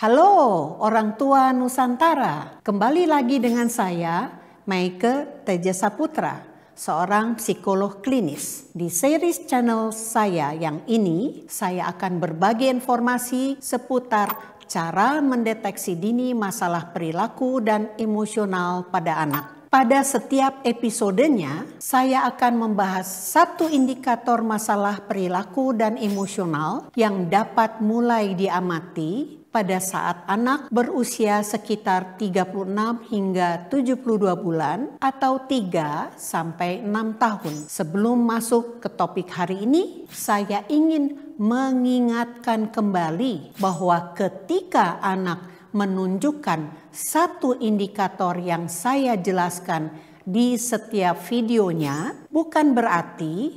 Halo orang tua Nusantara, kembali lagi dengan saya, Maike Teja Saputra, seorang psikolog klinis. Di series channel saya yang ini, saya akan berbagi informasi seputar cara mendeteksi dini masalah perilaku dan emosional pada anak. Pada setiap episodenya, saya akan membahas satu indikator masalah perilaku dan emosional yang dapat mulai diamati pada saat anak berusia sekitar 36 hingga 72 bulan atau 3 sampai 6 tahun. Sebelum masuk ke topik hari ini, saya ingin mengingatkan kembali bahwa ketika anak menunjukkan satu indikator yang saya jelaskan di setiap videonya, bukan berarti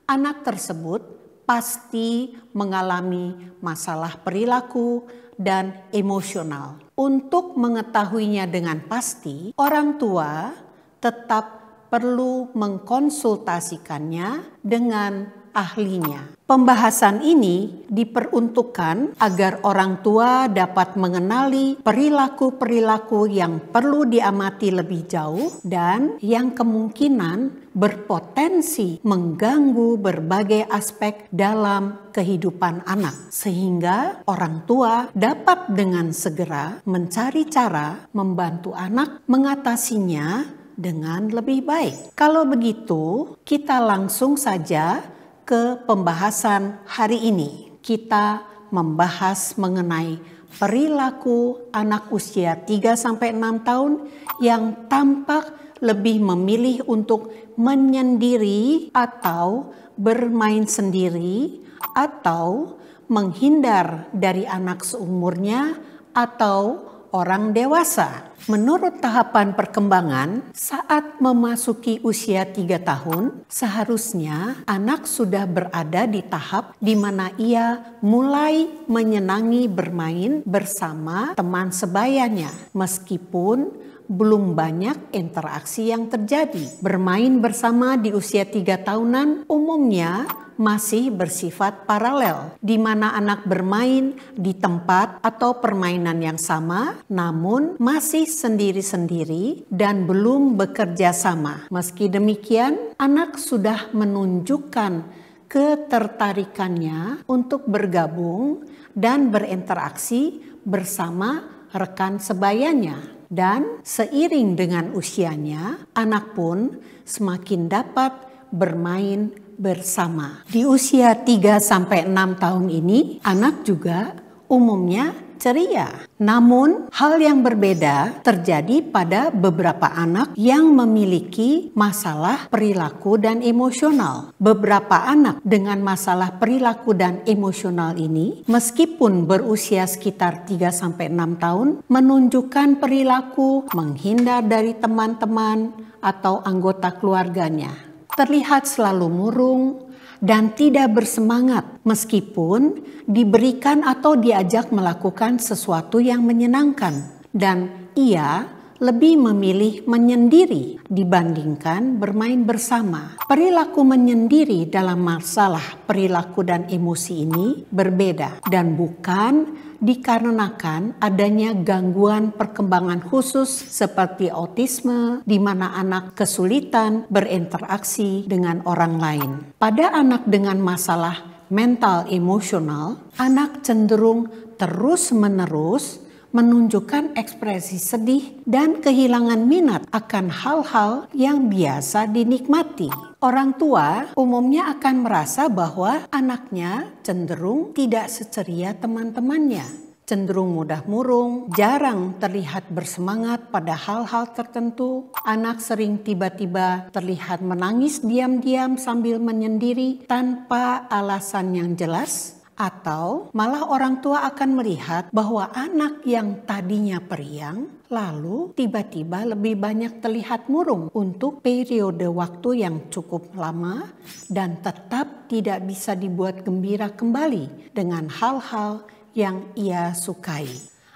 anak tersebut pasti mengalami masalah perilaku dan emosional. Untuk mengetahuinya dengan pasti, orang tua tetap perlu mengkonsultasikannya dengan ahlinya. Pembahasan ini diperuntukkan agar orang tua dapat mengenali perilaku-perilaku yang perlu diamati lebih jauh dan yang kemungkinan berpotensi mengganggu berbagai aspek dalam kehidupan anak, sehingga orang tua dapat dengan segera mencari cara membantu anak mengatasinya dengan lebih baik. Kalau begitu, kita langsung saja ke pembahasan hari ini. Kita membahas mengenai perilaku anak usia 3-6 tahun yang tampak lebih memilih untuk menyendiri atau bermain sendiri atau menghindar dari anak seumurnya atau orang dewasa. Menurut tahapan perkembangan, saat memasuki usia 3 tahun, seharusnya anak sudah berada di tahap di mana ia mulai menyenangi bermain bersama teman sebayanya, meskipun belum banyak interaksi yang terjadi. Bermain bersama di usia 3 tahunan umumnya masih bersifat paralel, di mana anak bermain di tempat atau permainan yang sama, namun masih sendiri-sendiri dan belum bekerja sama. Meski demikian, anak sudah menunjukkan ketertarikannya untuk bergabung dan berinteraksi bersama rekan sebayanya. Dan seiring dengan usianya, anak pun semakin dapat bermain bersama. Di usia 3-6 tahun ini, anak juga umumnya ceria. Namun, hal yang berbeda terjadi pada beberapa anak yang memiliki masalah perilaku dan emosional. Beberapa anak dengan masalah perilaku dan emosional ini, meskipun berusia sekitar 3-6 tahun, menunjukkan perilaku menghindar dari teman-teman atau anggota keluarganya. Terlihat selalu murung dan tidak bersemangat meskipun diberikan atau diajak melakukan sesuatu yang menyenangkan, dan ia lebih memilih menyendiri dibandingkan bermain bersama. Perilaku menyendiri dalam masalah perilaku dan emosi ini berbeda dan bukan dikarenakan adanya gangguan perkembangan khusus seperti autisme, di mana anak kesulitan berinteraksi dengan orang lain. Pada anak dengan masalah mental emosional, anak cenderung terus-menerus menunjukkan ekspresi sedih dan kehilangan minat akan hal-hal yang biasa dinikmati. Orang tua umumnya akan merasa bahwa anaknya cenderung tidak seceria teman-temannya, cenderung mudah murung, jarang terlihat bersemangat pada hal-hal tertentu. Anak sering tiba-tiba terlihat menangis diam-diam sambil menyendiri tanpa alasan yang jelas. Atau malah orang tua akan melihat bahwa anak yang tadinya periang lalu tiba-tiba lebih banyak terlihat murung untuk periode waktu yang cukup lama dan tetap tidak bisa dibuat gembira kembali dengan hal-hal yang ia sukai.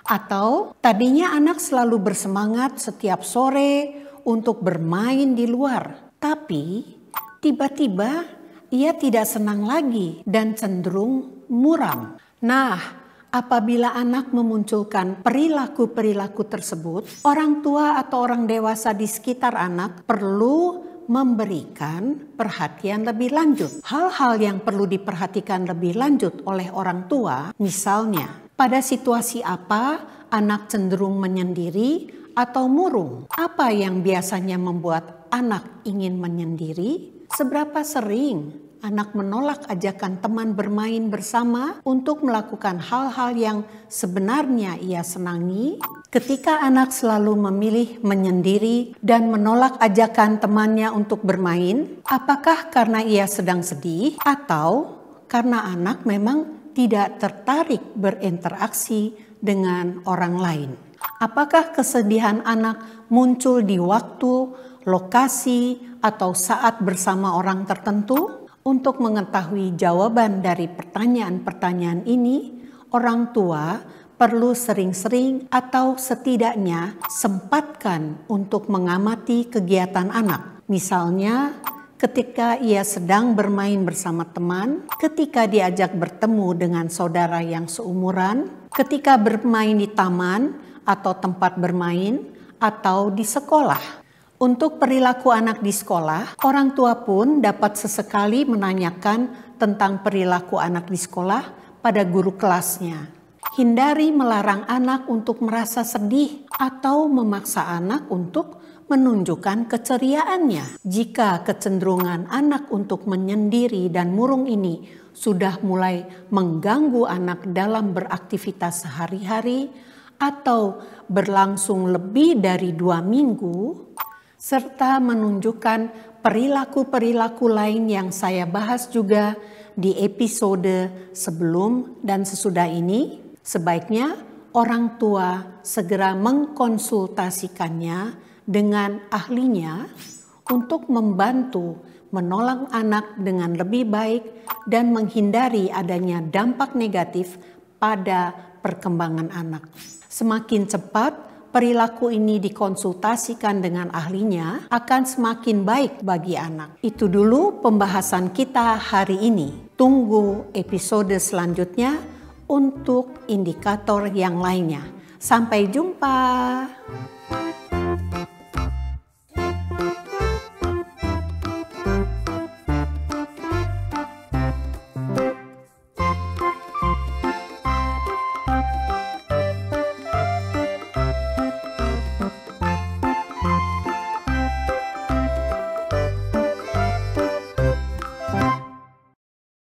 Atau tadinya anak selalu bersemangat setiap sore untuk bermain di luar, tapi tiba-tiba ia tidak senang lagi dan cenderung muram. Nah, Apabila anak memunculkan perilaku-perilaku tersebut, orang tua atau orang dewasa di sekitar anak perlu memberikan perhatian lebih lanjut. Hal-hal yang perlu diperhatikan lebih lanjut oleh orang tua, misalnya pada situasi apa anak cenderung menyendiri atau murung. Apa yang biasanya membuat anak ingin menyendiri? Seberapa sering anak menolak ajakan teman bermain bersama untuk melakukan hal-hal yang sebenarnya ia senangi? Ketika anak selalu memilih menyendiri dan menolak ajakan temannya untuk bermain, apakah karena ia sedang sedih atau karena anak memang tidak tertarik berinteraksi dengan orang lain? Apakah kesedihan anak muncul di waktu, lokasi, atau saat bersama orang tertentu? Untuk mengetahui jawaban dari pertanyaan-pertanyaan ini, orang tua perlu sering-sering atau setidaknya sempatkan untuk mengamati kegiatan anak. Misalnya, ketika ia sedang bermain bersama teman, ketika diajak bertemu dengan saudara yang seumuran, ketika bermain di taman atau tempat bermain, atau di sekolah. Untuk perilaku anak di sekolah, orang tua pun dapat sesekali menanyakan tentang perilaku anak di sekolah pada guru kelasnya. Hindari melarang anak untuk merasa sedih atau memaksa anak untuk menunjukkan keceriaannya. Jika kecenderungan anak untuk menyendiri dan murung ini sudah mulai mengganggu anak dalam beraktivitas sehari-hari atau berlangsung lebih dari 2 minggu, serta menunjukkan perilaku-perilaku lain yang saya bahas juga di episode sebelum dan sesudah ini, sebaiknya orang tua segera mengkonsultasikannya dengan ahlinya untuk membantu menolong anak dengan lebih baik dan menghindari adanya dampak negatif pada perkembangan anak. Semakin cepat perilaku ini dikonsultasikan dengan ahlinya, akan semakin baik bagi anak. Itu dulu pembahasan kita hari ini. Tunggu episode selanjutnya untuk indikator yang lainnya. Sampai jumpa.